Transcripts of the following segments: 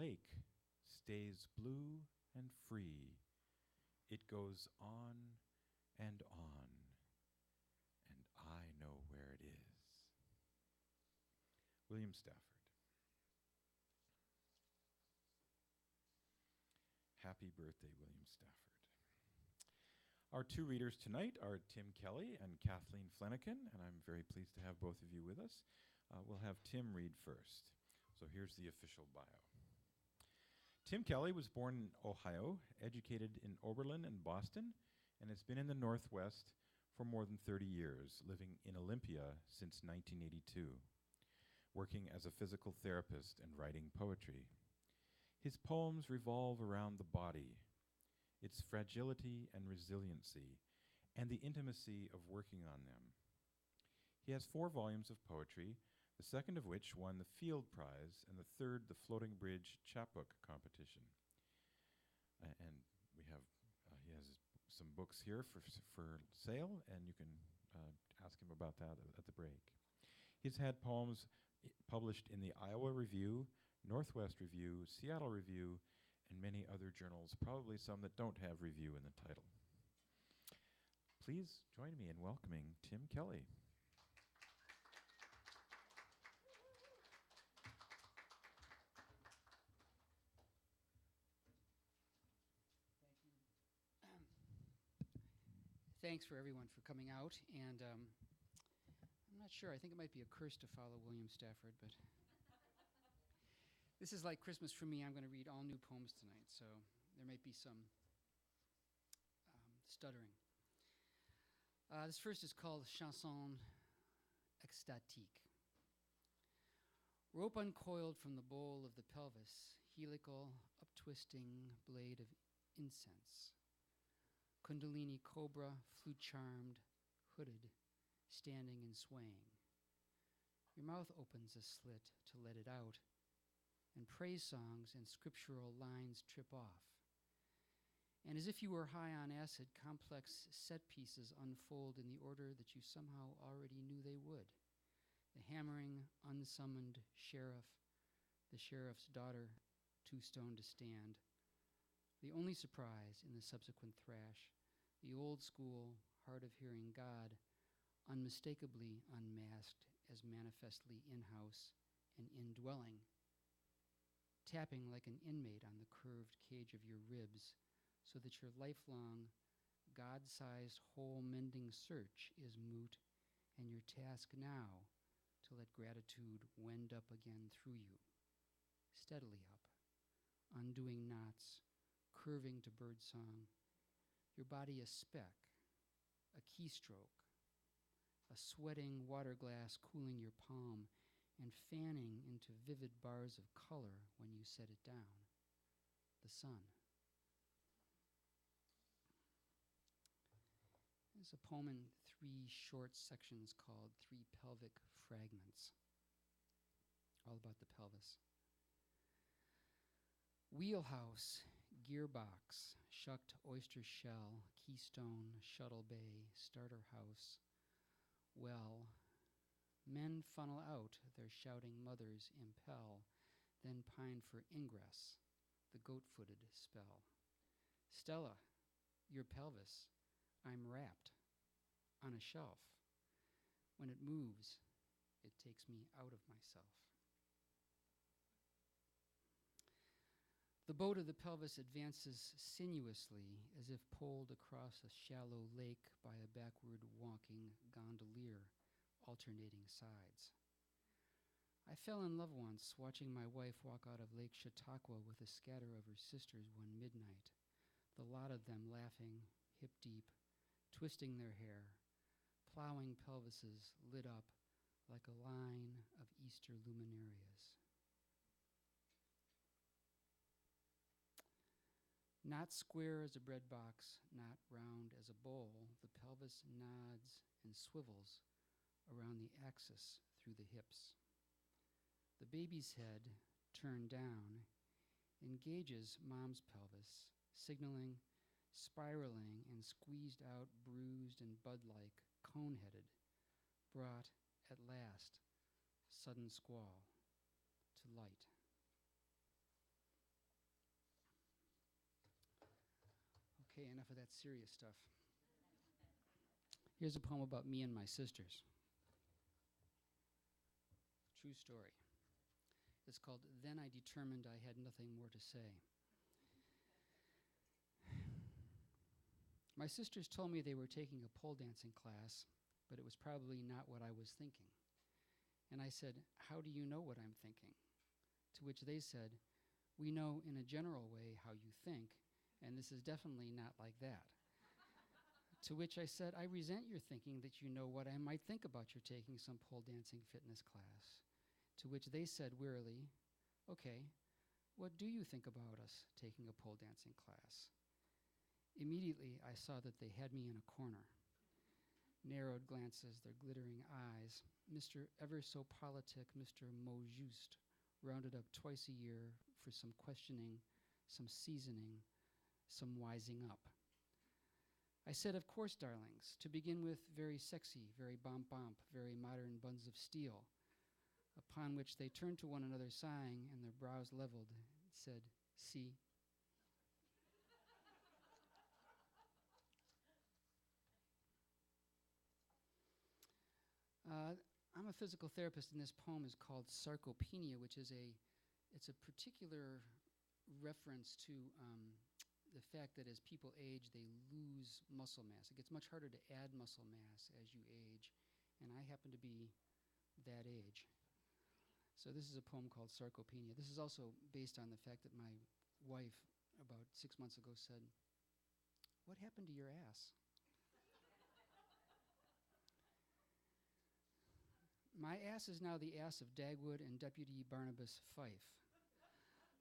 lake stays blue and free. It goes on, and I know where it is. William Stafford. Happy birthday, William Stafford. Our two readers tonight are Tim Kelly and Kathleen Flanagan, and I'm very pleased to have both of you with us. We'll have Tim read first. So here's the official bio. Tim Kelly was born in Ohio, educated in Oberlin and Boston, and has been in the Northwest for more than 30 years, living in Olympia since 1982, working as a physical therapist and writing poetry. His poems revolve around the body, its fragility and resiliency, and the intimacy of working on them. He has 4 volumes of poetry, the second of which won the Field Prize, and the third the Floating Bridge Chapbook Competition. And we have, he has some books here for sale, and you can ask him about that at the break. He's had poems published in the Iowa Review, Northwest Review, Seattle Review, and many other journals, probably some that don't have review in the title. Please join me in welcoming Tim Kelly. Thank you. Thanks for everyone for coming out, and I'm not sure, I think it might be a curse to follow William Stafford, but this is like Christmas for me. I'm going to read all new poems tonight, so there might be some stuttering. This first is called Chanson Extatique. Rope uncoiled from the bowl of the pelvis, helical, uptwisting blade of incense. Kundalini cobra, flute-charmed, hooded, standing and swaying. Your mouth opens a slit to let it out, and praise songs and scriptural lines trip off. And as if you were high on acid, complex set pieces unfold in the order that you somehow already knew they would. The hammering, unsummoned sheriff, the sheriff's daughter, too stoned to stand. The only surprise in the subsequent thrash, the old school, hard of hearing God, unmistakably unmasked as manifestly in-house and indwelling, tapping like an inmate on the curved cage of your ribs, so that your lifelong, God-sized hole-mending search is moot, and your task now to let gratitude wend up again through you, steadily up, undoing knots, curving to birdsong, your body a speck, a keystroke, a sweating water glass cooling your palm and fanning into vivid bars of color when you set it down, the sun. There's a poem in 3 short sections called 3 Pelvic Fragments, all about the pelvis. Wheelhouse, gearbox, shucked oyster shell, keystone, shuttle bay, starter house, well, men funnel out, their shouting mothers impel, then pine for ingress, the goat-footed spell. Stella, your pelvis, I'm wrapped on a shelf. When it moves, it takes me out of myself. The boat of the pelvis advances sinuously as if poled across a shallow lake by a backward walking gondolier, alternating sides. I fell in love once watching my wife walk out of Lake Chautauqua with a scatter of her sisters one midnight, the lot of them laughing, hip deep, twisting their hair, plowing pelvises lit up like a line of Easter luminarias. Not square as a bread box, not round as a bowl, the pelvis nods and swivels around the axis through the hips. The baby's head, turned down, engages mom's pelvis, signaling, spiraling, and squeezed out, bruised and bud-like, cone-headed, brought, at last, sudden squall, to light. Okay, enough of that serious stuff. Here's a poem about me and my sisters. True story. It's called Then I Determined I Had Nothing More to Say. My sisters told me they were taking a pole dancing class, but it was probably not what I was thinking. And I said, "How do you know what I'm thinking?" To which they said, "We know in a general way how you think, and this is definitely not like that." To which I said, "I resent your thinking that you know what I might think about your taking some pole dancing fitness class." To which they said wearily, "Okay, what do you think about us taking a pole dancing class?" Immediately, I saw that they had me in a corner. Narrowed glances, their glittering eyes. Mr. Ever-so-politic Mr. Mot-Juste rounded up twice a year for some questioning, some seasoning, some wising up. I said, "Of course, darlings. To begin with, very sexy, very bomp-bomp, very modern buns of steel." Upon which they turned to one another sighing, and their brows leveled, said, "See." I'm a physical therapist, and this poem is called Sarcopenia, which is it's a particular reference to the fact that as people age, they lose muscle mass. It gets much harder to add muscle mass as you age, and I happen to be that age. So this is a poem called Sarcopenia. This is also based on the fact that my wife, about 6 months ago, said, "What happened to your ass?" My ass is now the ass of Dagwood and Deputy Barnabas Fife,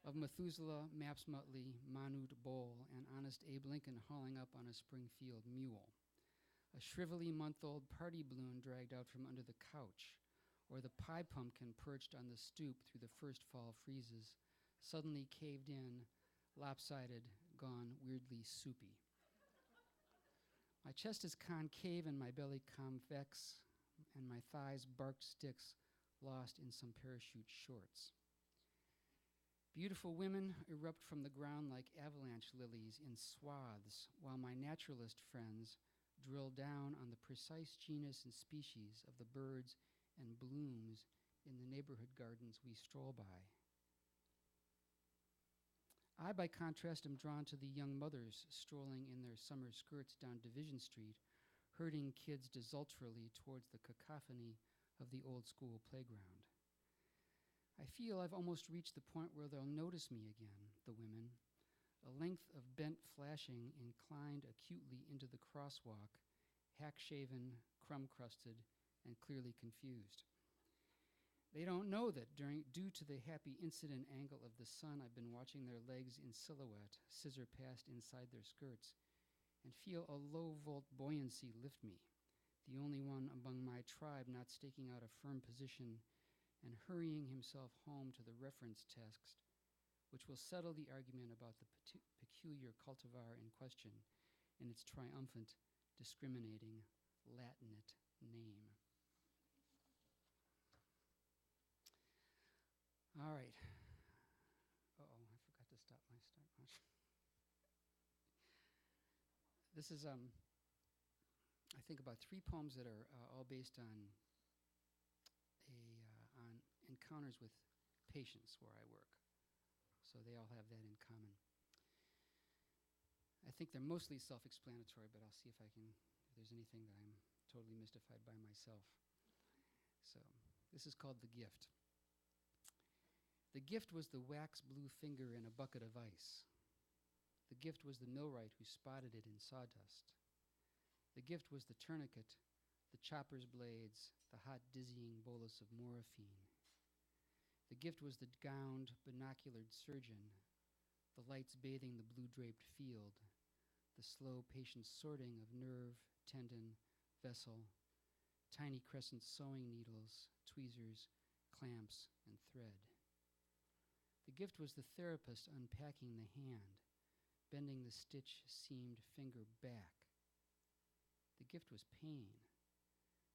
of Methuselah, Maps Muttley, Manute Bowl, and Honest Abe Lincoln hauling up on a Springfield mule. A shrivelly month-old party balloon dragged out from under the couch, or the pie pumpkin perched on the stoop through the first fall freezes, suddenly caved in, lopsided, gone weirdly soupy. My chest is concave and my belly convex, and my thighs barked sticks lost in some parachute shorts. Beautiful women erupt from the ground like avalanche lilies in swaths, while my naturalist friends drill down on the precise genus and species of the birds and blooms in the neighborhood gardens we stroll by. I, by contrast, am drawn to the young mothers strolling in their summer skirts down Division Street, herding kids desultorily towards the cacophony of the old school playground. I feel I've almost reached the point where they'll notice me again, the women, a length of bent flashing inclined acutely into the crosswalk, hack-shaven, crumb-crusted, and clearly confused. They don't know that due to the happy incident angle of the sun, I've been watching their legs in silhouette, scissor passed inside their skirts, and feel a low-volt buoyancy lift me, the only one among my tribe not staking out a firm position and hurrying himself home to the reference text, which will settle the argument about the peculiar cultivar in question in its triumphant, discriminating, Latinate name. All right. Uh-oh, I forgot to stop my stopwatch. This is, I think, about 3 poems that are all based on on encounters with patients where I work. So they all have that in common. I think they're mostly self-explanatory, but I'll see if there's anything that I'm totally mystified by myself. So this is called The Gift. The gift was the wax blue finger in a bucket of ice. The gift was the millwright who spotted it in sawdust. The gift was the tourniquet, the chopper's blades, the hot dizzying bolus of morphine. The gift was the gowned, binoculared surgeon, the lights bathing the blue-draped field, the slow, patient sorting of nerve, tendon, vessel, tiny crescent sewing needles, tweezers, clamps, and thread. The gift was the therapist unpacking the hand, bending the stitch-seamed finger back. The gift was pain.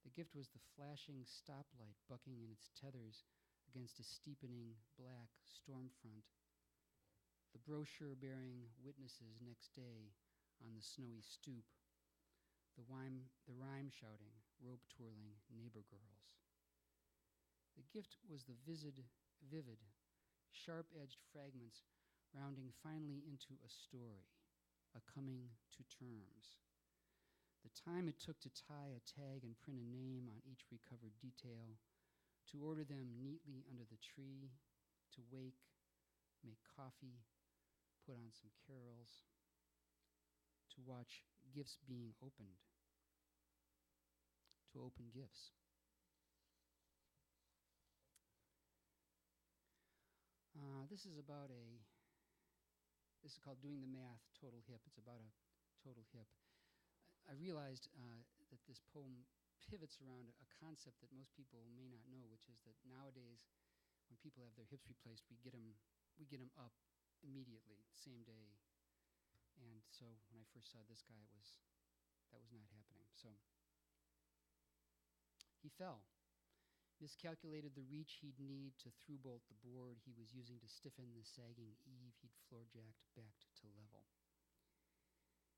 The gift was the flashing stoplight bucking in its tethers against a steepening black storm front. The brochure bearing witnesses next day on the snowy stoop, the rhyme shouting, rope twirling neighbor girls. The gift was the vivid, sharp-edged fragments rounding finally into a story, a coming to terms. The time it took to tie a tag and print a name on each recovered detail, to order them neatly under the tree, to wake, make coffee, put on some carols, to watch gifts being opened, to open gifts. This is called Doing the Math, Total Hip. It's about a total hip. I realized that this poem pivots around a concept that most people may not know, which is that nowadays, when people have their hips replaced, we get them up immediately, same day. And so when I first saw this guy, that was not happening. So he fell, miscalculated the reach he'd need to through-bolt the board he was using to stiffen the sagging eave he'd floor-jacked back to level.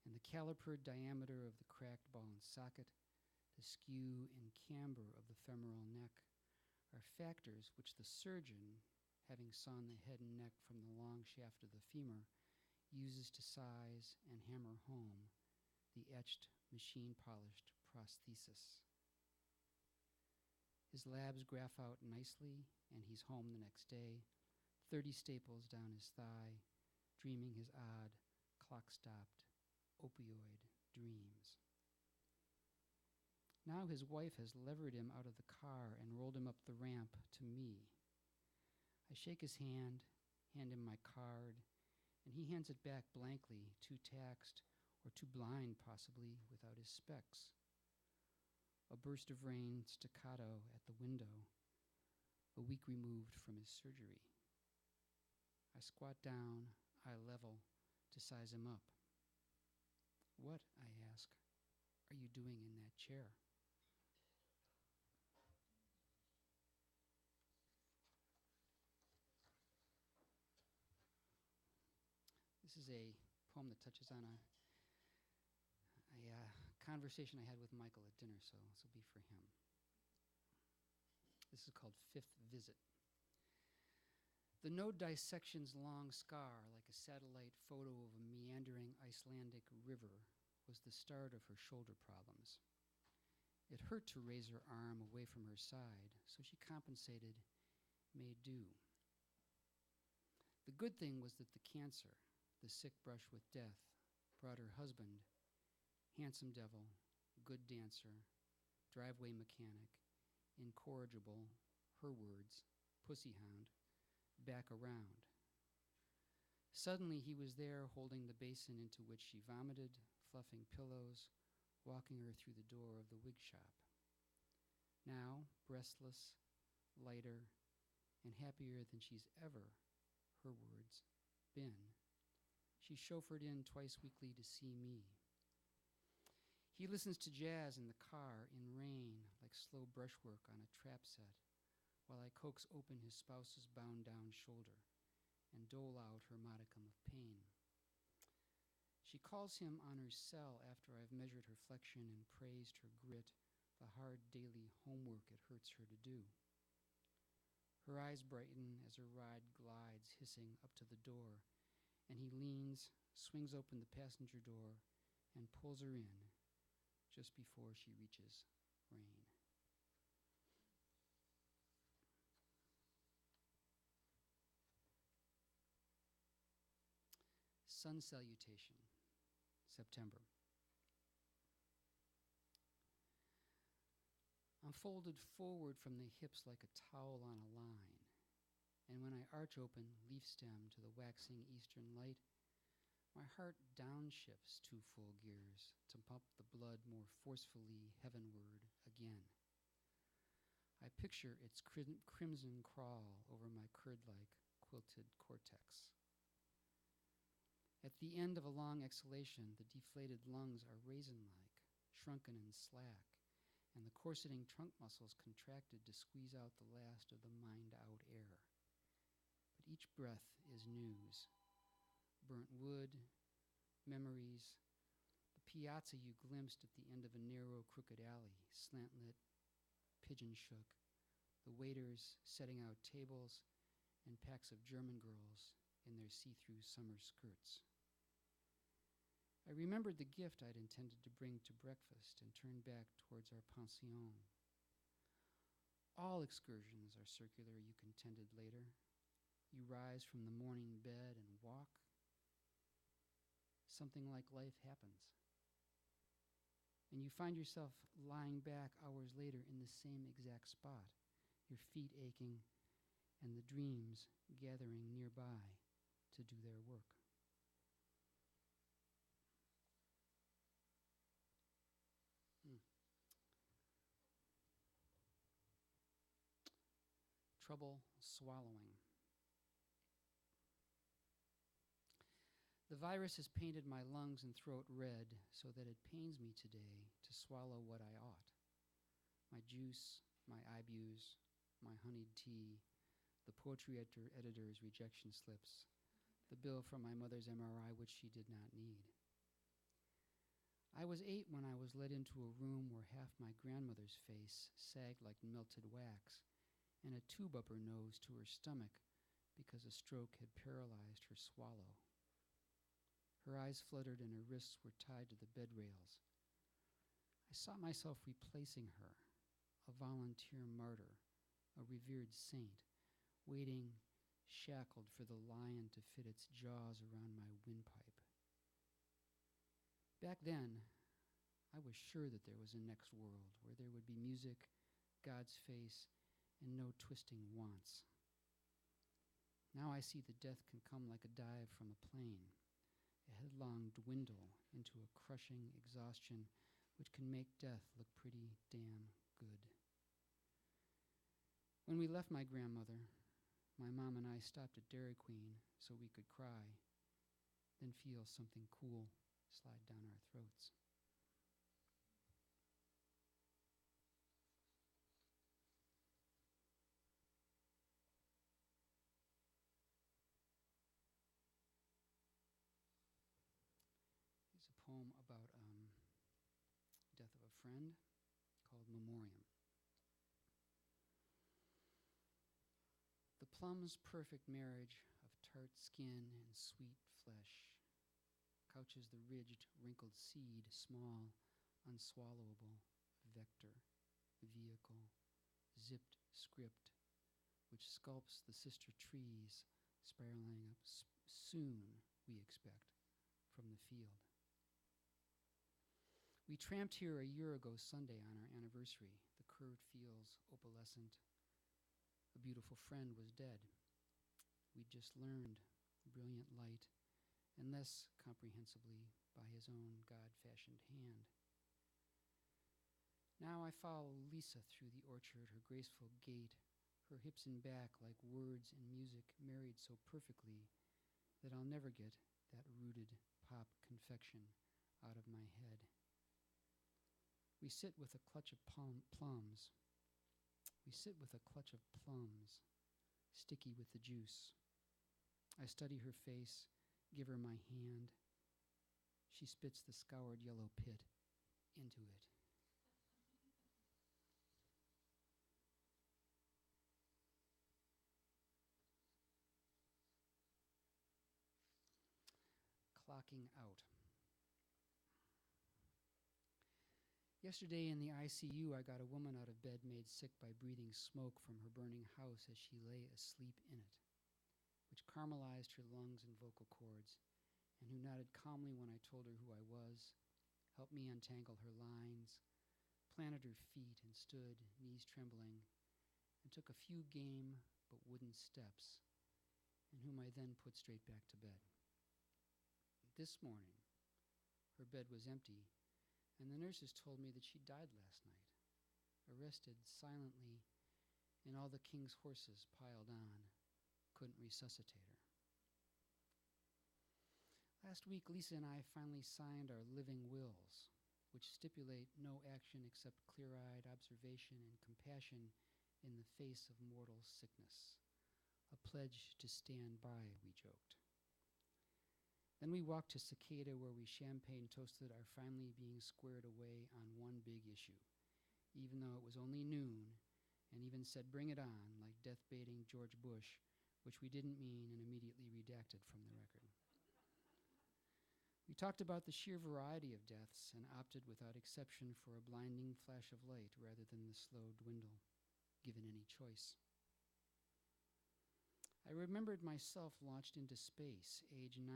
And the calipered diameter of the cracked ball and socket, the skew and camber of the femoral neck, are factors which the surgeon, having sawn the head and neck from the long shaft of the femur, uses to size and hammer home the etched, machine-polished prosthesis. His labs graph out nicely, and he's home the next day, 30 staples down his thigh, dreaming his odd, clock-stopped, opioid dreams. Now his wife has levered him out of the car and rolled him up the ramp to me. I shake his hand him my card, and he hands it back blankly, too taxed or too blind, possibly, without his specs. A burst of rain staccato at the window, a week removed from his surgery. I squat down, eye level, to size him up. What, I ask, are you doing in that chair? This is a poem that touches on a conversation I had with Michael at dinner, so this will be for him. This is called Fifth Visit. The node dissection's long scar, like a satellite photo of a meandering Icelandic river, was the start of her shoulder problems. It hurt to raise her arm away from her side, so she compensated, made do. The good thing was that the cancer, the sick brush with death, brought her husband, handsome devil, good dancer, driveway mechanic, incorrigible, her words, pussy hound, back around. Suddenly he was there holding the basin into which she vomited, fluffing pillows, walking her through the door of the wig shop. Now, breastless, lighter, and happier than she's ever, her words, been, she chauffeured in twice weekly to see me. He listens to jazz in the car in rain, like slow brushwork on a trap set, while I coax open his spouse's bound-down shoulder and dole out her modicum of pain. She calls him on her cell after I've measured her flexion and praised her grit, the hard daily homework it hurts her to do. Her eyes brighten as her ride glides hissing up to the door, and he leans, swings open the passenger door, and pulls her in just before she reaches rain. Sun Salutation, September. I'm folded forward from the hips like a towel on a line, and when I arch open leaf stem to the waxing eastern light, my heart downshifts 2 full gears to pump the blood more forcefully heavenward again. I picture its crimson crawl over my curd-like quilted cortex. At the end of a long exhalation, the deflated lungs are raisin-like, shrunken and slack, and the corseting trunk muscles contracted to squeeze out the last of the mined-out air. But each breath is news. Burnt wood, memories, piazza you glimpsed at the end of a narrow, crooked alley, slant-lit, pigeon-shook, the waiters setting out tables, and packs of German girls in their see-through summer skirts. I remembered the gift I'd intended to bring to breakfast and turned back towards our pension. All excursions are circular, you contended later. You rise from the morning bed and walk. Something like life happens. And you find yourself lying back hours later in the same exact spot, your feet aching and the dreams gathering nearby to do their work. Trouble swallowing. The virus has painted my lungs and throat red so that it pains me today to swallow what I ought. My juice, my Ibuse, my honeyed tea, the poetry editor's rejection slips, the bill from my mother's MRI, which she did not need. I was 8 when I was led into a room where half my grandmother's face sagged like melted wax and a tube up her nose to her stomach because a stroke had paralyzed her swallow. Her eyes fluttered and her wrists were tied to the bed rails. I saw myself replacing her, a volunteer martyr, a revered saint, waiting shackled for the lion to fit its jaws around my windpipe. Back then, I was sure that there was a next world where there would be music, God's face, and no twisting wants. Now I see that death can come like a dive from a plane, a headlong dwindle into a crushing exhaustion which can make death look pretty damn good. When we left my grandmother, my mom and I stopped at Dairy Queen so we could cry, then feel something cool slide down our throats. Here's a poem about death of a friend called Memoriam. The plum's perfect marriage of tart skin and sweet flesh couches the ridged, wrinkled seed, small, unswallowable, vector, vehicle, zipped script, which sculpts the sister trees spiraling up soon, we expect, from the field. We tramped here a year ago Sunday on our anniversary, the curved fields opalescent. A beautiful friend was dead. We'd just learned brilliant light, and less comprehensibly by his own God-fashioned hand. Now I follow Lisa through the orchard, her graceful gait, her hips and back like words and music married so perfectly that I'll never get that rooted pop confection out of my head. We sit with a clutch of plums. We sit with a clutch of plums, sticky with the juice. I study her face, give her my hand. She spits the scoured yellow pit into it. Clocking out. Yesterday in the ICU, I got a woman out of bed made sick by breathing smoke from her burning house as she lay asleep in it, which caramelized her lungs and vocal cords, and who nodded calmly when I told her who I was, helped me untangle her lines, planted her feet and stood, knees trembling, and took a few game but wooden steps, and whom I then put straight back to bed. This morning, her bed was empty, and the nurses told me that she died last night, arrested silently, and all the king's horses piled on couldn't resuscitate her. Last week, Lisa and I finally signed our living wills, which stipulate no action except clear-eyed observation and compassion in the face of mortal sickness. A pledge to stand by, we joked. Then we walked to Cicada, where we champagne toasted our finally being squared away on one big issue, even though it was only noon, and even said bring it on, like death-baiting George Bush, which we didn't mean and immediately redacted from the record. We talked about the sheer variety of deaths and opted without exception for a blinding flash of light rather than the slow dwindle, given any choice. I remembered myself launched into space, age 9,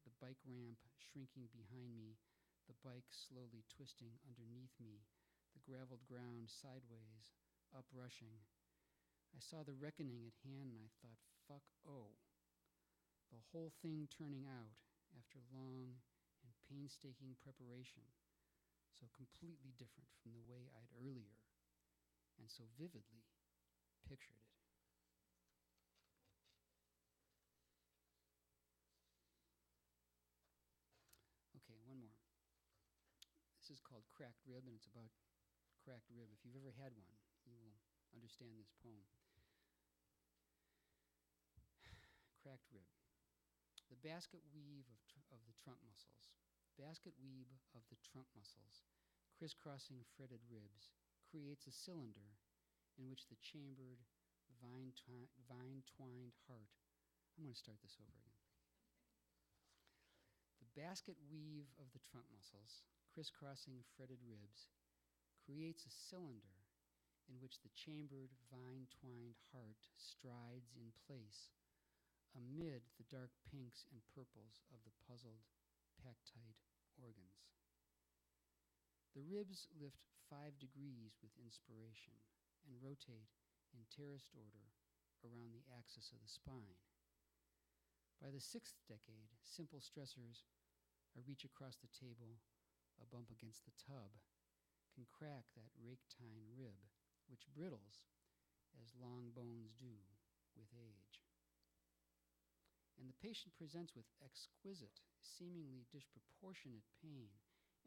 the bike ramp shrinking behind me, the bike slowly twisting underneath me, the graveled ground sideways, uprushing. I saw the reckoning at hand and I thought, fuck oh. The whole thing turning out after long and painstaking preparation, so completely different from the way I'd earlier, and so vividly, pictured it. Okay, one more. This is called Cracked Rib, and it's about cracked rib. If you've ever had one, you will understand this poem. Cracked rib. The basket weave of the trunk muscles. Basket weave of the trunk muscles, crisscrossing fretted ribs, creates a cylinder in which the chambered, vine-twined heart. I'm going to start this over again. The basket weave of the trunk muscles, crisscrossing fretted ribs, creates a cylinder in which the chambered, vine-twined heart strides in place amid the dark pinks and purples of the puzzled, pactite organs. The ribs lift 5 degrees with inspiration and rotate in terraced order around the axis of the spine. By the 6th decade, simple stressors, a reach across the table, a bump against the tub, can crack that rake-tine rib, which brittles, as long bones do, with age. And the patient presents with exquisite, seemingly disproportionate pain,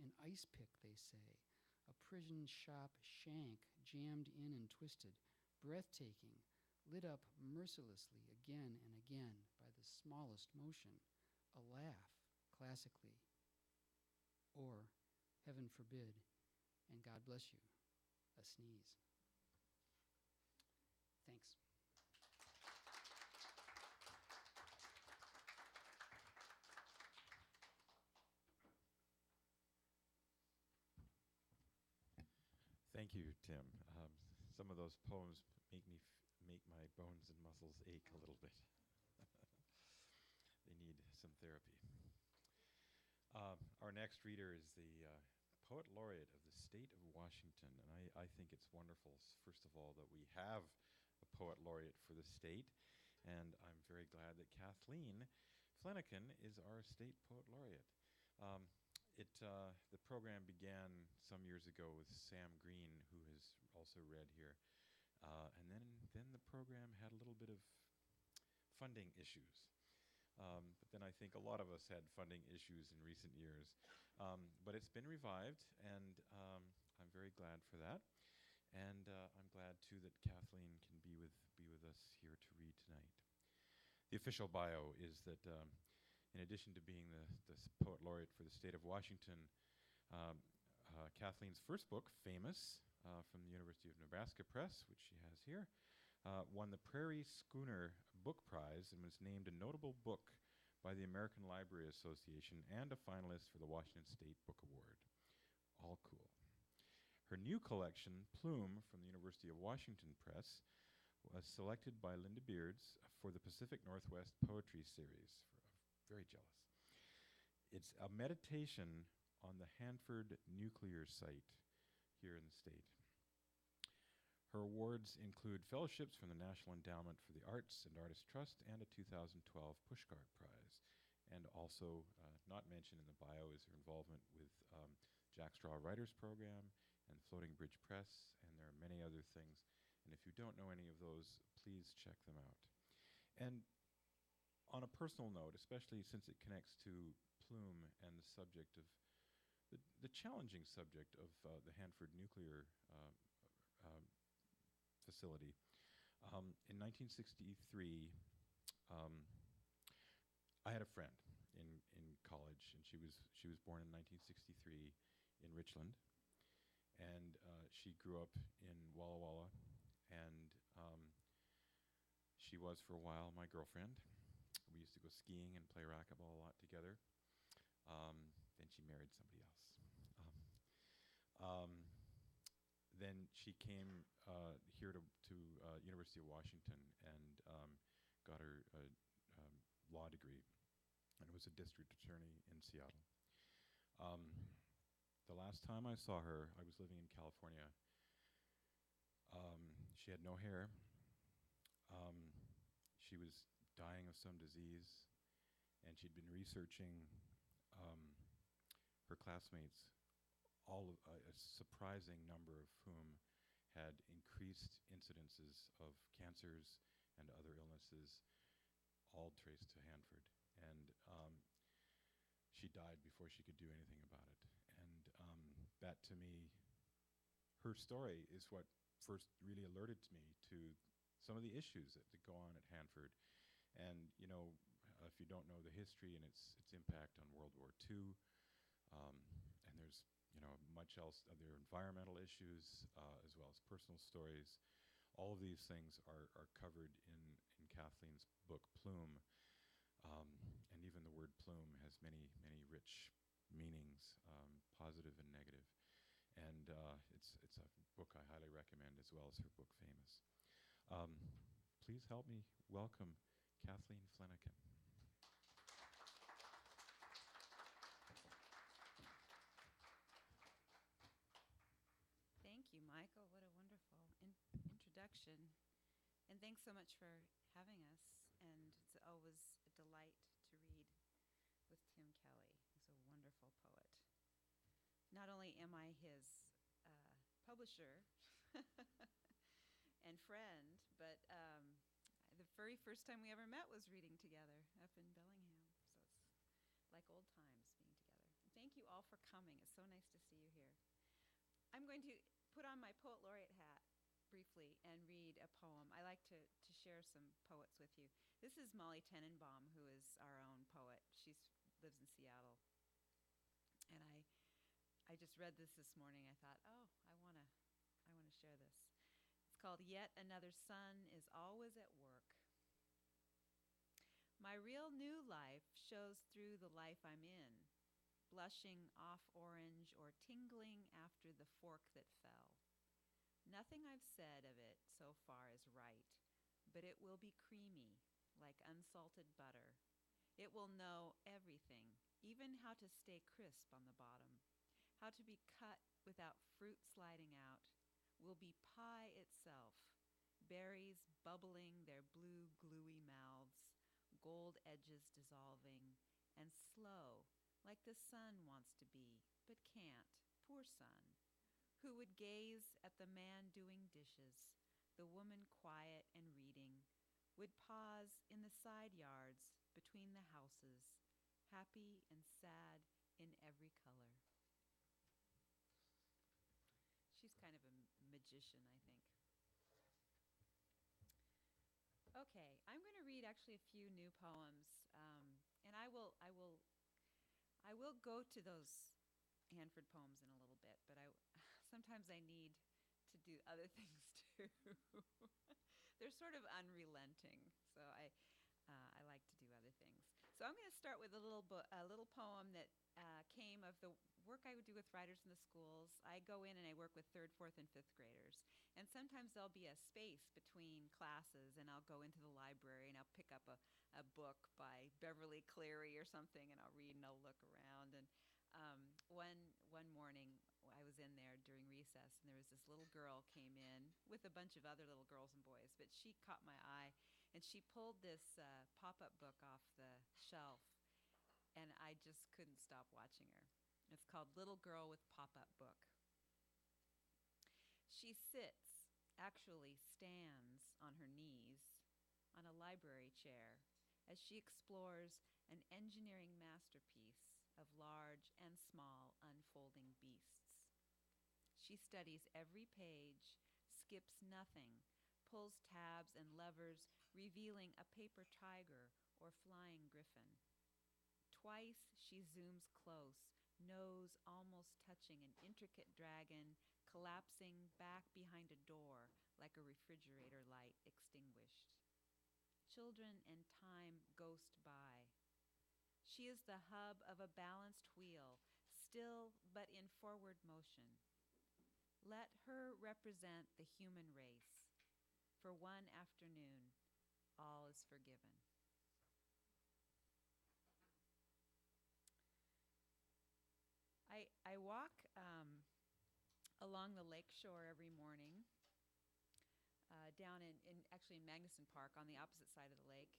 an ice pick, they say, a prison shop shank jammed in and twisted, breathtaking, lit up mercilessly again and again by the smallest motion, a laugh, classically, or, heaven forbid, and God bless you, a sneeze. Thanks. Thank you, Tim. Some of those poems make my bones and muscles ache a little bit. They need some therapy. Our next reader is the Poet Laureate of the state of Washington, and I think it's wonderful, first of all, that we have a Poet Laureate for the state, and I'm very glad that Kathleen Flanagan is our state Poet Laureate. The program began some years ago with Sam Green, who has also read here, and then the program had a little bit of funding issues. But then I think a lot of us had funding issues in recent years. But it's been revived, and I'm very glad for that. And I'm glad, too, that Kathleen can be with us here to read tonight. The official bio is that in addition to being the Poet Laureate for the state of Washington, Kathleen's first book, Famous, from the University of Nebraska Press, which she has here, won the Prairie Schooner Book Prize and was named a notable book by the American Library Association and a finalist for the Washington State Book Award. All cool. Her new collection, Plume, from the University of Washington Press, was selected by Linda Beards for the Pacific Northwest Poetry Series. Very jealous. It's a meditation on the Hanford nuclear site here in the state. Her awards include fellowships from the National Endowment for the Arts and Artists Trust and a 2012 Pushcart Prize. And also, not mentioned in the bio, is her involvement with Jack Straw Writers Program and Floating Bridge Press, and there are many other things. And if you don't know any of those, please check them out. And on a personal note, especially since it connects to Plume and the subject of the challenging subject of the Hanford nuclear facility. In 1963, I had a friend, in college, and she was born in 1963 in Richland, and she grew up in Walla Walla, and she was for a while my girlfriend. We used to go skiing and play racquetball a lot together. Then she married somebody else. Um, then she came here to University of Washington and got her law degree, and was a district attorney in Seattle. Um, the last time I saw her, I was living in California. She had no hair. She was dying of some disease, and she'd been researching her classmates, a surprising number of whom had increased incidences of cancers and other illnesses, all traced to Hanford. And she died before she could do anything about it. And that, to me, her story is what first really alerted me to some of the issues that go on at Hanford. And, if you don't know the history and its impact on World War II, and there's, much else, other environmental issues, as well as personal stories. All of these things are covered in Kathleen's book, Plume. And even the word plume has many, many rich meanings, positive and negative. And it's a book I highly recommend, as well as her book, Famous. Please help me welcome Kathleen Flanagan. Thank you, Michael. What a wonderful introduction. And thanks so much for having us. And it's always a delight to read with Tim Kelly. He's a wonderful poet. Not only am I his publisher and friend, but the very first time we ever met was reading together up in Bellingham. So it's like old times being together. And thank you all for coming. It's so nice to see you here. I'm going to put on my poet laureate hat briefly and read a poem. I like to share some poets with you. This is Molly Tenenbaum, who is our own poet. She lives in Seattle. And I just read this morning. I thought, oh, I want to share this. It's called Yet Another Sun is Always at Work. My real new life shows through the life I'm in, blushing off orange or tingling after the fork that fell. Nothing I've said of it so far is right, but it will be creamy, like unsalted butter. It will know everything, even how to stay crisp on the bottom, how to be cut without fruit sliding out, will be pie itself, berries bubbling their blue, gluey mouths, gold edges dissolving, and slow, like the sun wants to be, but can't, poor sun, who would gaze at the man doing dishes, the woman quiet and reading, would pause in the side yards between the houses, happy and sad in every color. She's kind of a magician, I think. Okay, I'm going to read actually a few new poems, and I will go to those Hanford poems in a little bit, but sometimes I need to do other things too. They're sort of unrelenting, so I like to do other things. So I'm going to start with a little poem that came of the work I would do with writers in the schools. I go in and I work with 3rd, 4th, and 5th graders. And sometimes there'll be a space between classes, and I'll go into the library and I'll pick up a book by Beverly Cleary or something, and I'll read and I'll look around. And one morning I was in there during recess, and there was this little girl came in with a bunch of other little girls and boys, but she caught my eye, and she pulled this pop-up book off the shelf, and I just couldn't stop watching her. It's called Little Girl with Pop-Up Book. She sits, actually stands on her knees, on a library chair as she explores an engineering masterpiece of large and small unfolding beasts. She studies every page, skips nothing, pulls tabs and levers, revealing a paper tiger or flying griffin. Twice she zooms close, nose almost touching an intricate dragon collapsing back behind a door like a refrigerator light extinguished. Children and time ghost by. She is the hub of a balanced wheel, still but in forward motion. Let her represent the human race. For one afternoon, all is forgiven. I walk along the lake shore every morning, down in actually in Magnuson Park on the opposite side of the lake.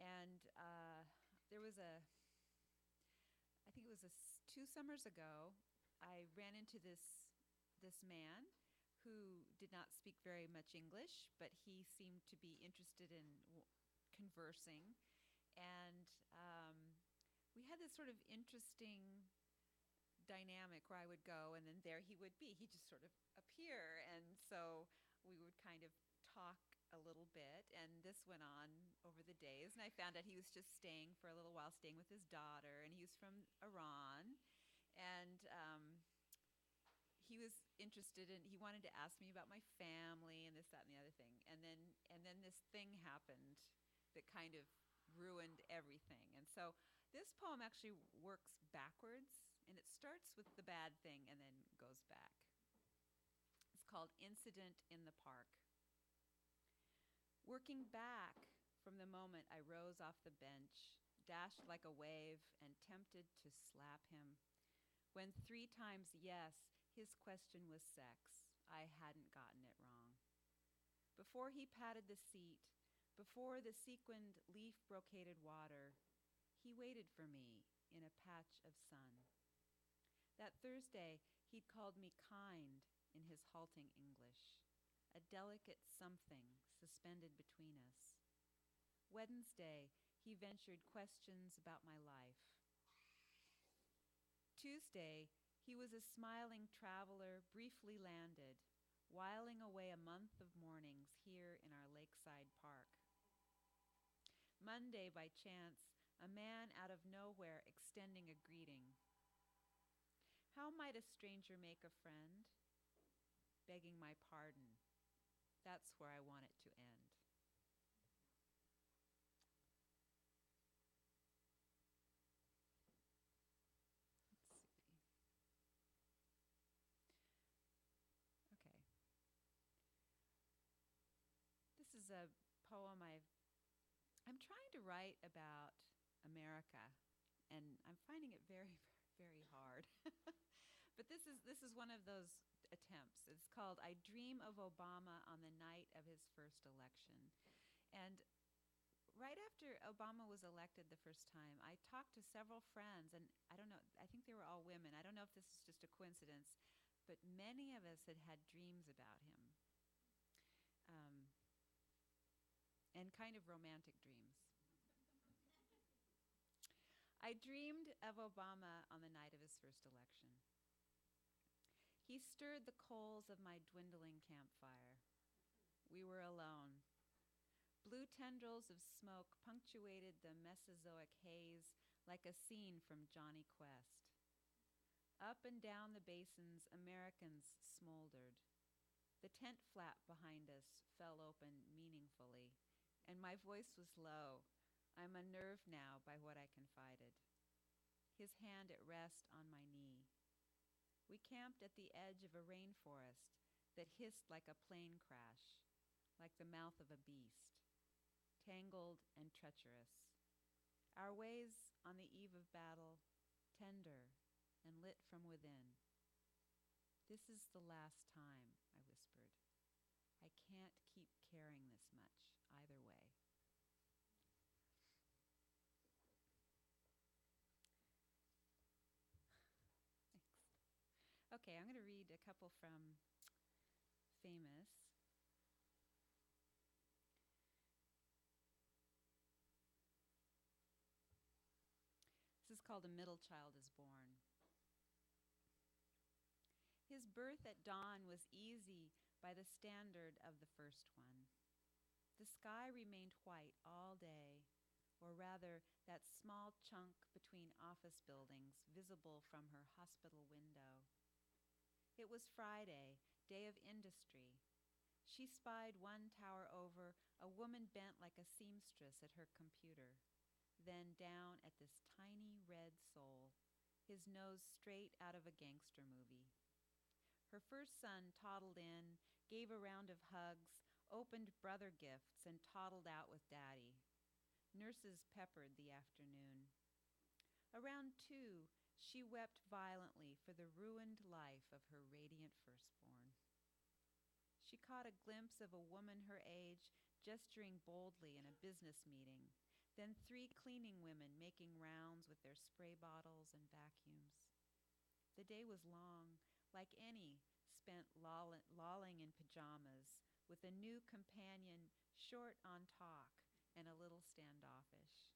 And there was I think it was 2 summers ago, I ran into this man who did not speak very much English, but he seemed to be interested in conversing. And we had this sort of interesting dynamic where I would go and then there he would be. He'd just sort of appear. And so we would kind of talk a little bit. And this went on over the days. And I found out he was just staying for a little while, staying with his daughter. And he was from Iran. And he was interested in, he wanted to ask me about my family and this, that, and the other thing. And then this thing happened that kind of ruined everything. And so this poem actually works backwards, and it starts with the bad thing and then goes back. It's called Incident in the Park. Working back from the moment I rose off the bench, dashed like a wave and tempted to slap him, when 3 times yes, his question was sex, I hadn't gotten it wrong. Before he patted the seat, before the sequined leaf-brocaded water, he waited for me in a patch of sun. That Thursday, he'd called me kind in his halting English, a delicate something suspended between us. Wednesday, he ventured questions about my life. Tuesday, he was a smiling traveler briefly landed, whiling away a month of mornings here in our lakeside park. Monday, by chance, a man out of nowhere extending a greeting. How might a stranger make a friend? Begging my pardon. That's where I want it to end. Let's see. Okay. This is a poem I'm trying to write about America, and I'm finding it very, very hard. But this is one of those attempts. It's called I Dream of Obama on the Night of His First Election. And right after Obama was elected the first time, I talked to several friends, and I don't know, I think they were all women. I don't know if this is just a coincidence, but many of us had dreams about him. And kind of romantic dreams. I dreamed of Obama on the night of his first election. He stirred the coals of my dwindling campfire. We were alone. Blue tendrils of smoke punctuated the Mesozoic haze like a scene from Johnny Quest. Up and down the basins, Americans smoldered. The tent flap behind us fell open meaningfully, and my voice was low. I'm unnerved now by what I confided. His hand at rest on my knee. We camped at the edge of a rainforest that hissed like a plane crash, like the mouth of a beast, tangled and treacherous. Our ways on the eve of battle, tender and lit from within. This is the last time, I whispered. I can't keep caring this much either way. Thanks. Okay, I'm going to read a couple from Famous. This is called A Middle Child is Born. His birth at dawn was easy by the standard of the first one. The sky remained white all day, or rather rather that small chunk between office buildings visible from her hospital window. It was Friday, day of industry. She spied one tower over, a woman bent like a seamstress at her computer, then down at this tiny red soul, his nose straight out of a gangster movie. Her first son toddled in, gave a round of hugs, opened brother gifts, and toddled out with Daddy. Nurses peppered the afternoon. Around 2, she wept violently for the ruined life of her radiant firstborn. She caught a glimpse of a woman her age gesturing boldly in a business meeting, then 3 cleaning women making rounds with their spray bottles and vacuums. The day was long, like any spent lolling in pajamas, with a new companion short on talk and a little standoffish,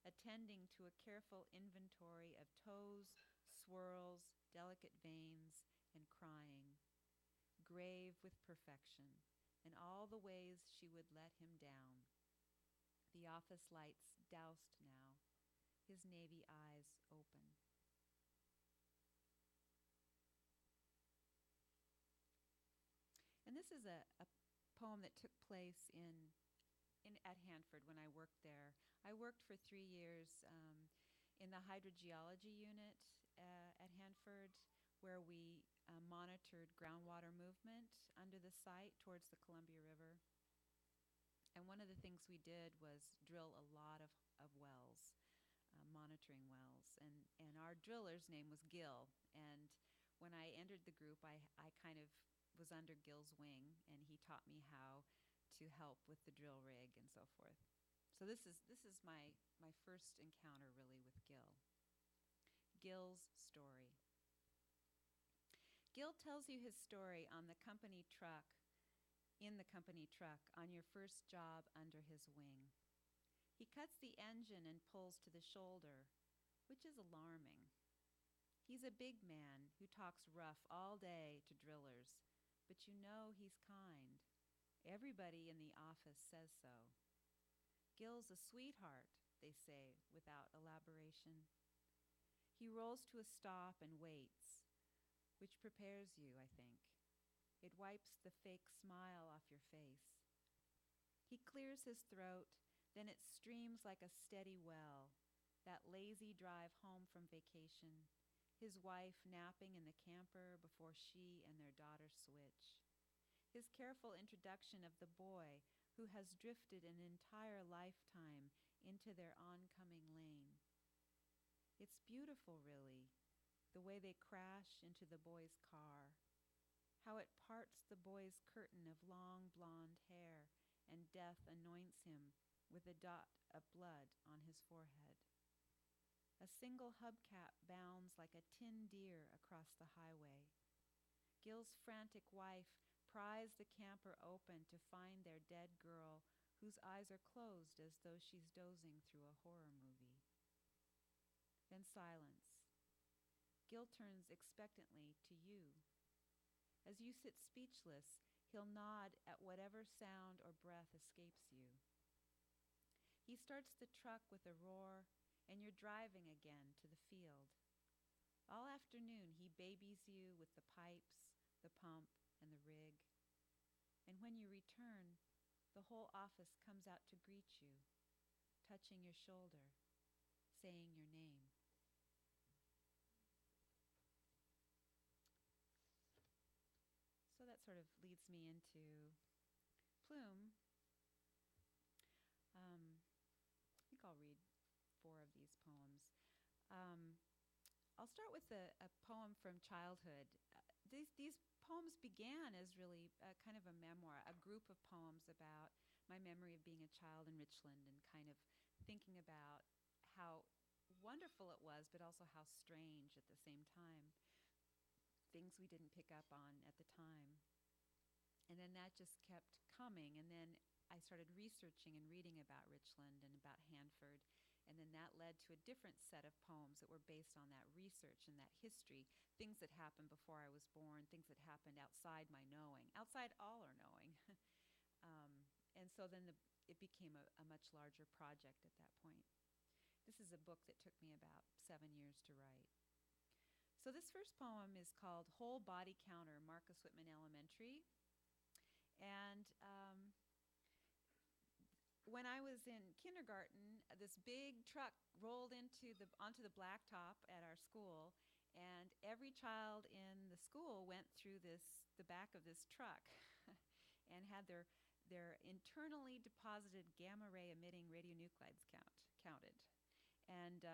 attending to a careful inventory of toes, swirls, delicate veins, and crying, grave with perfection, and all the ways she would let him down. The office lights doused now, his navy eyes open. And this is a poem that took place at Hanford when I worked there. I worked for 3 years in the hydrogeology unit at Hanford, where we monitored groundwater movement under the site towards the Columbia River. And one of the things we did was drill a lot of wells, monitoring wells. And our driller's name was Gil. And when I entered the group, I kind of was under Gil's wing, and he taught me how to help with the drill rig and so forth. So this is my first encounter really with Gil. Gil's story. Gil tells you his story in the company truck on your first job under his wing. He cuts the engine and pulls to the shoulder, which is alarming. He's a big man who talks rough all day to drillers, but you know he's kind. Everybody in the office says so. Gil's a sweetheart, they say, without elaboration. He rolls to a stop and waits, which prepares you, I think. It wipes the fake smile off your face. He clears his throat, then it streams like a steady well, that lazy drive home from vacation, his wife napping in the camper before she and their daughter switch. His careful introduction of the boy who has drifted an entire lifetime into their oncoming lane. It's beautiful, really, the way they crash into the boy's car, how it parts the boy's curtain of long blonde hair and death anoints him with a dot of blood on his forehead. A single hubcap bounds like a tin deer across the highway. Gil's frantic wife pries the camper open to find their dead girl, whose eyes are closed as though she's dozing through a horror movie. Then silence. Gil turns expectantly to you. As you sit speechless, he'll nod at whatever sound or breath escapes you. He starts the truck with a roar, and you're driving again to the field. All afternoon, he babies you with the pipes, the pump, and the rig. And when you return, the whole office comes out to greet you, touching your shoulder, saying your name. So that sort of leads me into Plume. I think I'll read 4 of these poems. I'll start with a poem from childhood. These poems began as really kind of a memoir, a group of poems about my memory of being a child in Richland and kind of thinking about how wonderful it was, but also how strange at the same time. Things we didn't pick up on at the time. And then that just kept coming. And then I started researching and reading about Richland and about Hanford. And then that led to a different set of poems that were based on that research and that history, things that happened before I was born, things that happened outside my knowing, outside all our knowing. and so then it became a much larger project at that point. This is a book that took me about 7 years to write. So this first poem is called Whole Body Counter, Marcus Whitman Elementary. And when I was in kindergarten, this big truck rolled onto the blacktop at our school, and every child in the school went through the back of this truck and had their internally deposited gamma ray emitting radionuclides counted. And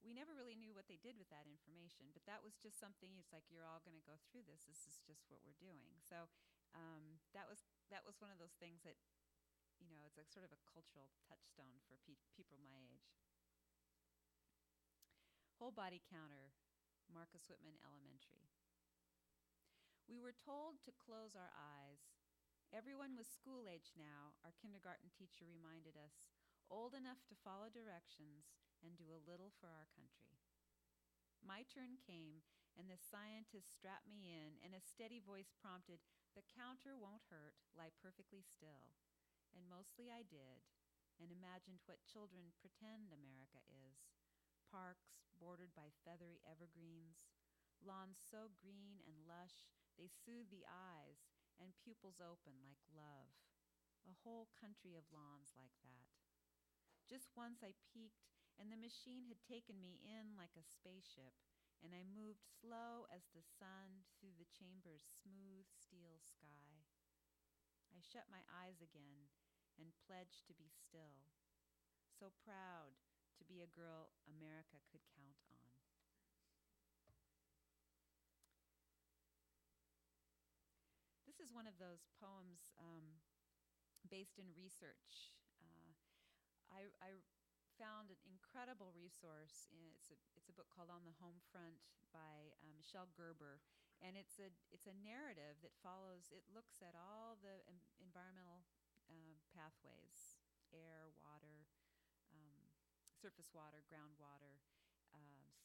we never really knew what they did with that information, but that was just something. It's like, you're all going to go through this. This is just what we're doing. So that was one of those things that, it's like sort of a cultural touchstone for people my age. Whole Body Counter, Marcus Whitman Elementary. We were told to close our eyes. Everyone was school-age now, our kindergarten teacher reminded us, old enough to follow directions and do a little for our country. My turn came, and the scientist strapped me in, and a steady voice prompted, "The counter won't hurt, lie perfectly still." And mostly I did, and imagined what children pretend America is. Parks bordered by feathery evergreens, lawns so green and lush they soothe the eyes, and pupils open like love. A whole country of lawns like that. Just once I peeked, and the machine had taken me in like a spaceship, and I moved slow as the sun through the chamber's smooth steel sky. I shut my eyes again and pledged to be still, so proud to be a girl America could count on. This is one of those poems based in research. I found an incredible resource. It's a book called On the Home Front by Michelle Gerber, and it's a narrative that follows. It looks at all the environmental pathways: air, water, surface water, groundwater,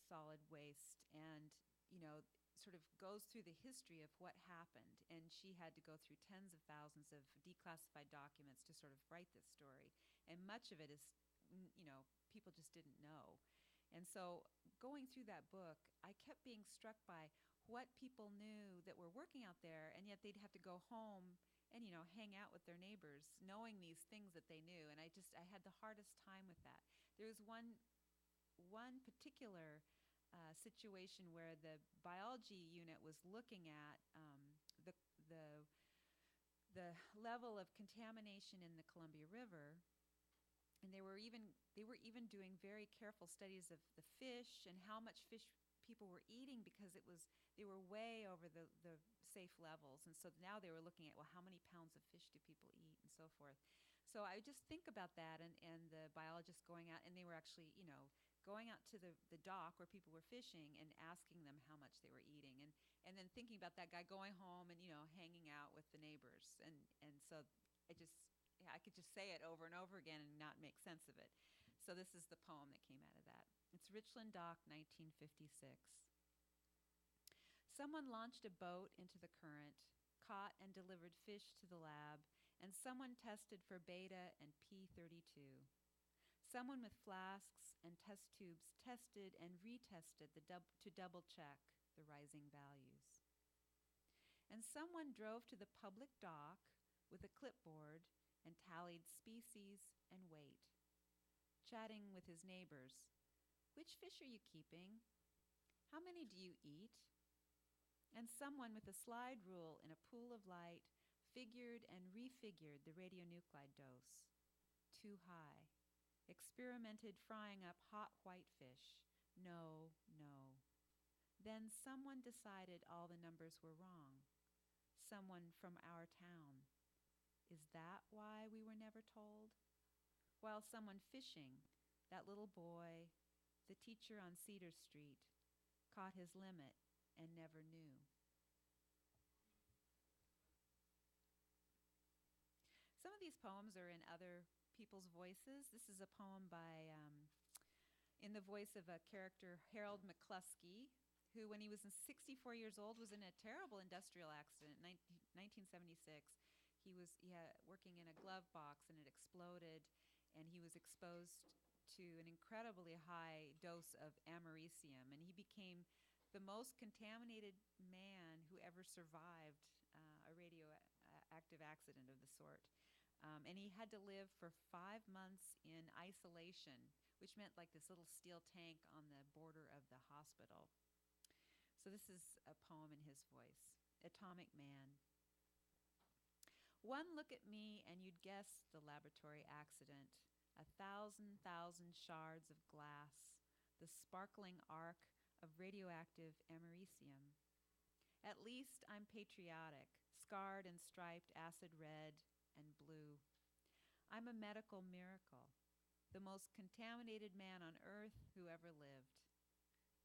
solid waste, and sort of goes through the history of what happened. And she had to go through tens of thousands of declassified documents to sort of write this story. And much of it is, people just didn't know. And so going through that book, I kept being struck by what people knew that were working out there, and yet they'd have to go home and hang out with their neighbors, knowing these things that they knew. And I had the hardest time with that. There was one particular situation where the biology unit was looking at the level of contamination in the Columbia River, and they were even doing very careful studies of the fish and how much fish people were eating, because they were way over the safe levels. And so now they were looking at, well, how many pounds of fish do people eat and so forth. So I just think about that, and the biologists going out, and they were actually, going out to the dock where people were fishing and asking them how much they were eating, and then thinking about that guy going home and hanging out with the neighbors, and so I could just say it over and over again and not make sense of it. So this is the poem that came out of that. It's Richland Dock, 1956. Someone launched a boat into the current, caught and delivered fish to the lab, and someone tested for beta and P32. Someone with flasks and test tubes tested and retested to double-check the rising values. And someone drove to the public dock with a clipboard and tallied species and weight, chatting with his neighbors. Which fish are you keeping? How many do you eat? And someone with a slide rule in a pool of light figured and refigured the radionuclide dose. Too high. Experimented frying up hot white fish. No, no. Then someone decided all the numbers were wrong. Someone from our town. Is that why we were never told? While someone fishing, that little boy, the teacher on Cedar Street, caught his limit and never knew. Some of these poems are in other people's voices. This is a poem by, in the voice of a character, Harold McCluskey, who, when he was 64 years old, was in a terrible industrial accident in 1976. he had working in a glove box, and it exploded, and he was exposed to an incredibly high dose of americium, and he became the most contaminated man who ever survived a radioactive accident of the sort. And he had to live for 5 months in isolation, which meant like this little steel tank on the border of the hospital. So this is a poem in his voice. Atomic Man. One look at me and you'd guess the laboratory accident. 1,000 shards of glass, the sparkling arc of radioactive americium. At least I'm patriotic, scarred and striped acid red and blue. I'm a medical miracle, the most contaminated man on earth who ever lived.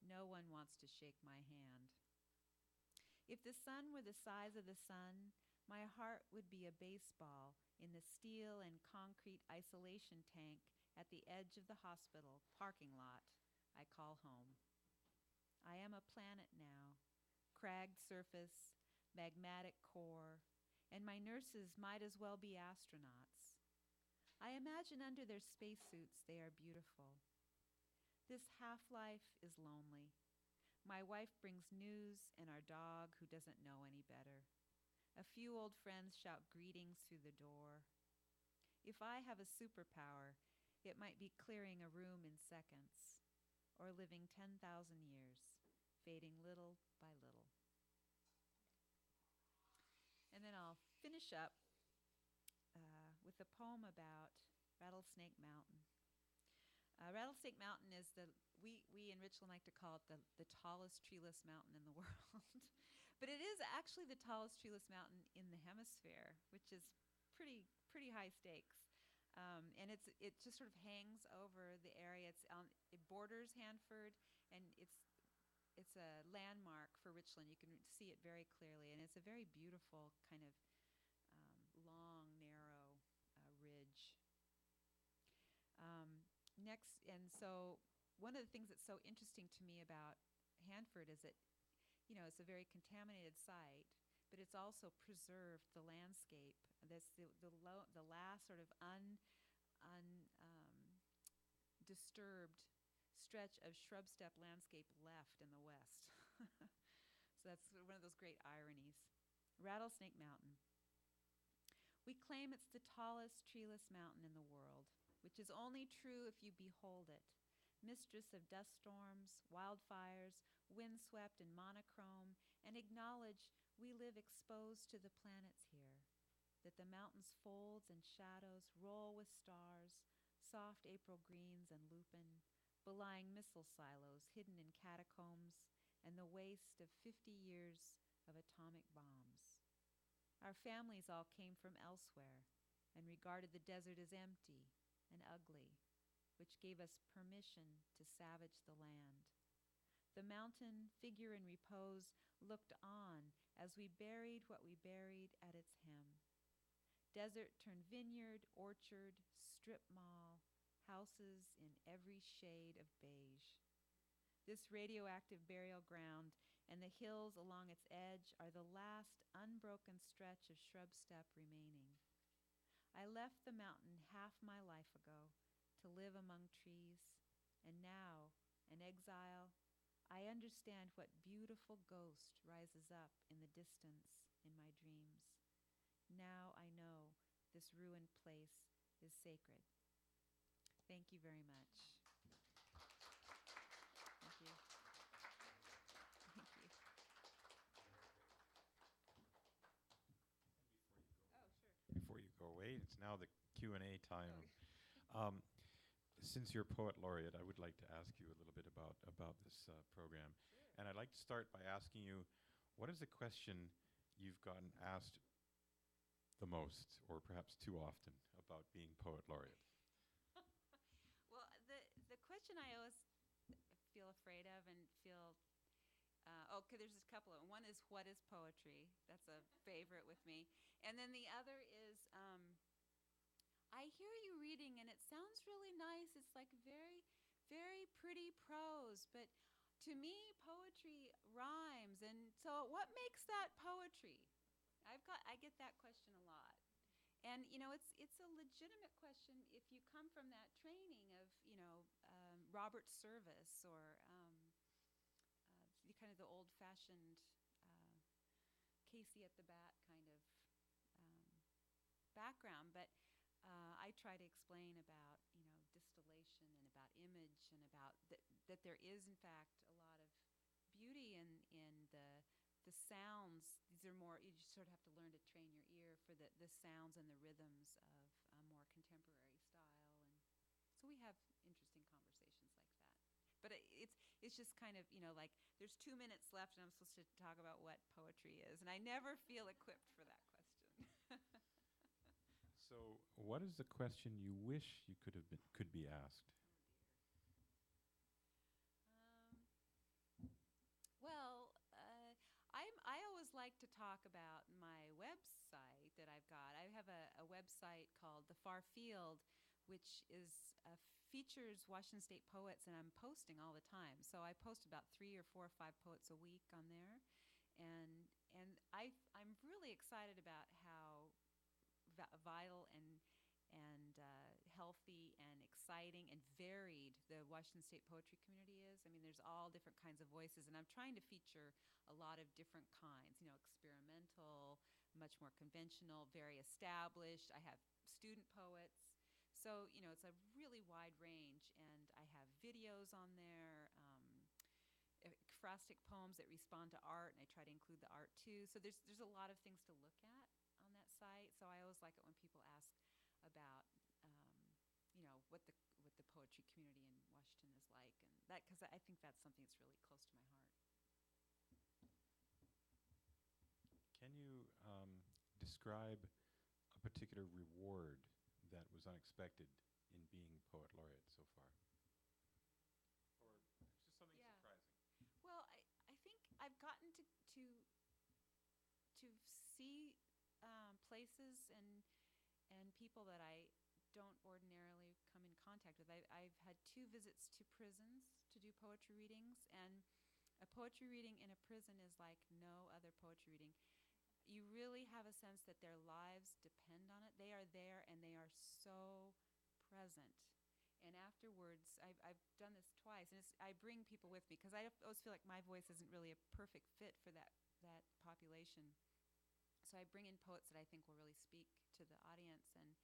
No one wants to shake my hand. If the sun were the size of the sun, my heart would be a baseball in the steel and concrete isolation tank at the edge of the hospital parking lot I call home. I am a planet now, cragged surface, magmatic core, and my nurses might as well be astronauts. I imagine under their spacesuits they are beautiful. This half-life is lonely. My wife brings news and our dog who doesn't know any better. A few old friends shout greetings through the door. If I have a superpower, it might be clearing a room in seconds or living 10,000 years, fading little by little. And then I'll finish up with a poem about Rattlesnake Mountain. Rattlesnake Mountain is we in Richland like to call it the tallest treeless mountain in the world. But it is actually the tallest treeless mountain in the hemisphere, which is pretty high stakes. And it just sort of hangs over the area. It borders Hanford, and it's a landmark for Richland. You can see it very clearly, and it's a very beautiful kind of long, narrow ridge. So one of the things that's so interesting to me about Hanford is that, it's a very contaminated site, but it's also preserved the landscape. That's the last sort of disturbed stretch of shrub steppe landscape left in the west. So that's one of those great ironies. Rattlesnake Mountain. We claim it's the tallest treeless mountain in the world, which is only true if you behold it. Mistress of dust storms, wildfires, windswept and monochrome, and acknowledge we live exposed to the planets here, that the mountain's folds and shadows roll with stars, soft April greens and lupin, belying missile silos hidden in catacombs and the waste of 50 years of atomic bombs. Our families all came from elsewhere and regarded the desert as empty and ugly, which gave us permission to savage the land. The mountain, figure in repose, looked on as we buried what we buried at its hem. Desert turned vineyard, orchard, strip mall, houses in every shade of beige. This radioactive burial ground and the hills along its edge are the last unbroken stretch of shrub steppe remaining. I left the mountain half my life ago to live among trees, and now, an exile, I understand what beautiful ghost rises up in the distance in my dreams. Now I know this ruined place is sacred. Thank you very much. Thank you. Thank you. Oh, sure. Before you go away, it's now the Q&A time. Since you're Poet Laureate, I would like to ask you a little bit about this program. Sure. And I'd like to start by asking you, what is the question you've gotten asked the most, or perhaps too often, about being Poet Laureate? Well, the question I always feel afraid of and feel, there's a couple of them. One is, what is poetry? That's a favorite with me. And then the other is, I hear you reading and it sounds really nice. It's like very, very pretty prose, but to me, poetry rhymes. And so what makes that poetry? I get that question a lot. And it's a legitimate question if you come from that training of Robert Service or the kind of the old-fashioned Casey at the bat kind of um, background. But I try to explain about distillation and about image and about that there is in fact a lot of beauty in the sounds. These are more, you just sort of have to learn to train your ear for the sounds and the rhythms of a more contemporary style. And so we have interesting conversations like that. But it's just kind of, like there's 2 minutes left and I'm supposed to talk about what poetry is. And I never feel equipped for that question. So, what is the question you wish you could be asked? Well, I always like to talk about my website that I've got. I have a website called The Far Field, which features Washington State poets, and I'm posting all the time. So I post about 3 or 4 or 5 poets a week on there, and I'm really excited about how vital and healthy and exciting and varied the Washington State poetry community is. I mean, there's all different kinds of voices, and I'm trying to feature a lot of different kinds, experimental, much more conventional, very established. I have student poets. So, it's a really wide range, and I have videos on there, ekphrastic poems that respond to art, and I try to include the art too. So there's a lot of things to look at on that site. So I always like it when people ask about what the poetry community in Washington is like, and that, because I think that's something that's really close to my heart. Can you describe a particular reward that was unexpected in being poet laureate so far? Or just something Yeah. surprising? Well, I think I've gotten to see places and people that I don't ordinarily come in contact with. I've had 2 visits to prisons to do poetry readings, and a poetry reading in a prison is like no other poetry reading. You really have a sense that their lives depend on it. They are there, and they are so present. And afterwards, I've done this twice, and I bring people with me because I always feel like my voice isn't really a perfect fit for that population. So I bring in poets that I think will really speak to the audience, and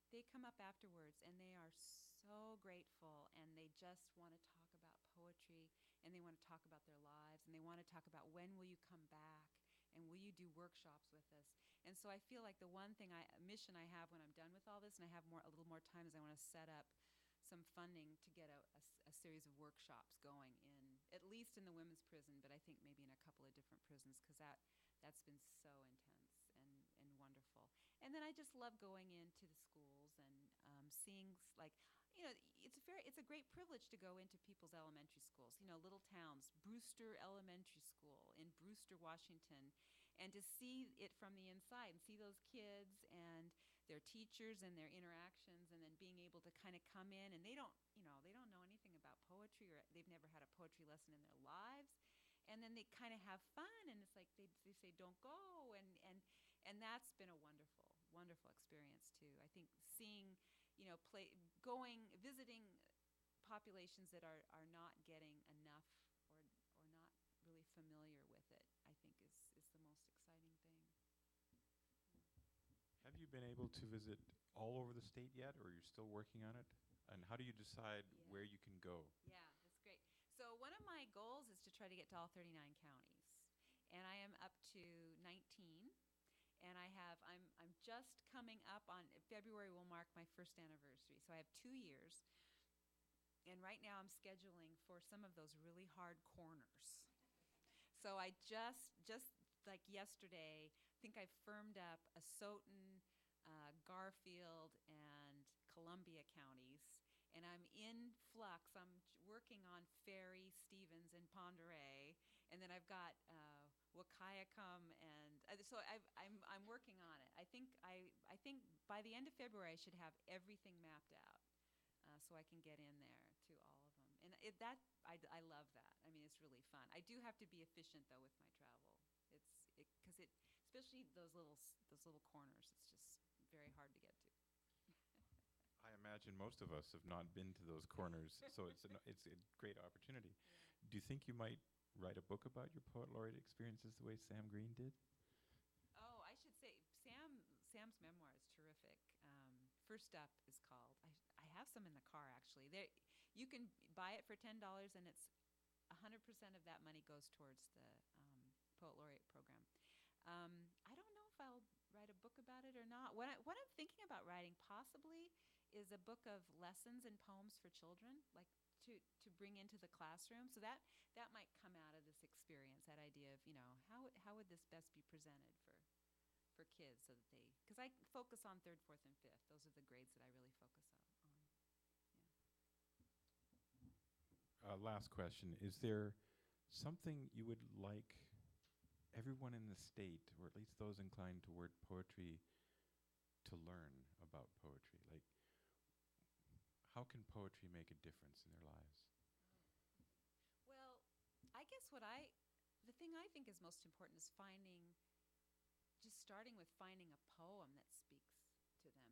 they come up afterwards, and they are so grateful, and they just want to talk about poetry, and they want to talk about their lives, and they want to talk about when will you come back, and will you do workshops with us. And so I feel like the one mission I have when I'm done with all this, and I have a little more time, is I want to set up some funding to get a series of workshops going at least in the women's prison, but I think maybe in a couple of different prisons, because that's been so intense and wonderful. And then I just love going into the schools and seeing, like, it's a great privilege to go into people's elementary schools, little towns, Brewster Elementary School in Brewster, Washington, and to see it from the inside and see those kids and their teachers and their interactions, and then being able to kind of come in, and they don't know anything about poetry, or they've never had a poetry lesson in their lives. And then they kind of have fun, and it's like they say, "Don't go," and that's been a wonderful, wonderful experience too. I think seeing, visiting populations that are not getting enough or not really familiar with it, I think is the most exciting thing. Have you been able to visit all over the state yet, or you're still working on it? And how do you decide where you can go? Yeah, that's great. So one of my goals is to try to get to all 39 counties, and I am up to 19. And I'm just coming up on February will mark my first anniversary. So I have 2 years, and right now I'm scheduling for some of those really hard corners. So I just like yesterday, I think I firmed up Asotin, Garfield, and Columbia counties, and I'm in flux. I'm working on Ferry, Stevens, and Ponderay, and then I've got Wakayakum, and so I'm working on it. I think by the end of February I should have everything mapped out, so I can get in there to all of them. And I love that. I mean, it's really fun. I do have to be efficient though with my travel. because especially those little corners, it's just very hard to get to. I imagine most of us have not been to those corners, so it's a great opportunity. Yeah. Do you think you might write a book about your poet laureate experiences the way Sam Green did? Oh, I should say Sam's memoir is terrific. First Up is called. I have some in the car actually. You can buy it for $10, and it's 100% of that money goes towards the poet laureate program. I don't know if I'll write a book about it or not. What I'm thinking about writing possibly is a book of lessons and poems for children, like to bring into the classroom. So that might come out of this experience. That idea of how would this best be presented for kids, so that because I focus on third, fourth, and fifth. Those are the grades that I really focus on. Last question. Is there something you would like everyone in the state, or at least those inclined toward poetry, to learn about poetry? Like, how can poetry make a difference in their lives? Well, I guess the thing I think is most important is starting with finding a poem that speaks to them.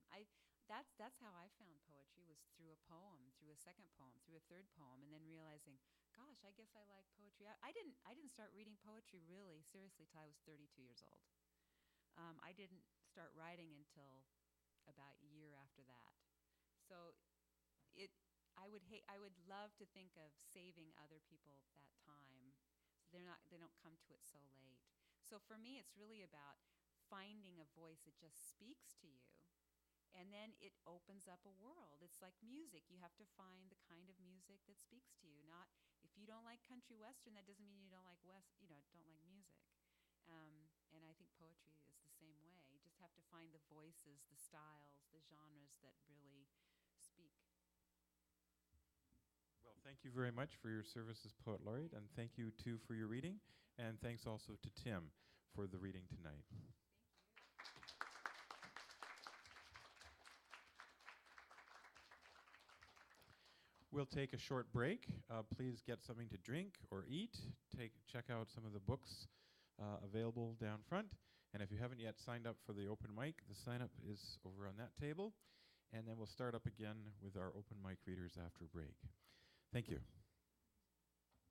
That's how I found poetry, was through a poem, through a second poem, through a third poem, and then realizing, gosh, I guess I like poetry. I didn't start reading poetry really seriously till I was 32 years old. I didn't start writing until about a year after that. So I would love to think of saving other people that time, so they don't come to it so late. So for me, it's really about finding a voice that just speaks to you, and then it opens up a world. It's like music. You have to find the kind of music that speaks to you. Not if you don't like country western, that doesn't mean you don't like don't like music. And I think poetry is the same way. You just have to find the voices, the styles, the genres that really speak. Well, thank you very much for your service as poet laureate, and thank you too for your reading, and thanks also to Tim for the reading tonight. Thank you. We'll take a short break. Please get something to drink or eat. Check out some of the books available down front. And if you haven't yet signed up for the open mic, the sign up is over on that table. And then we'll start up again with our open mic readers after break. Thank you.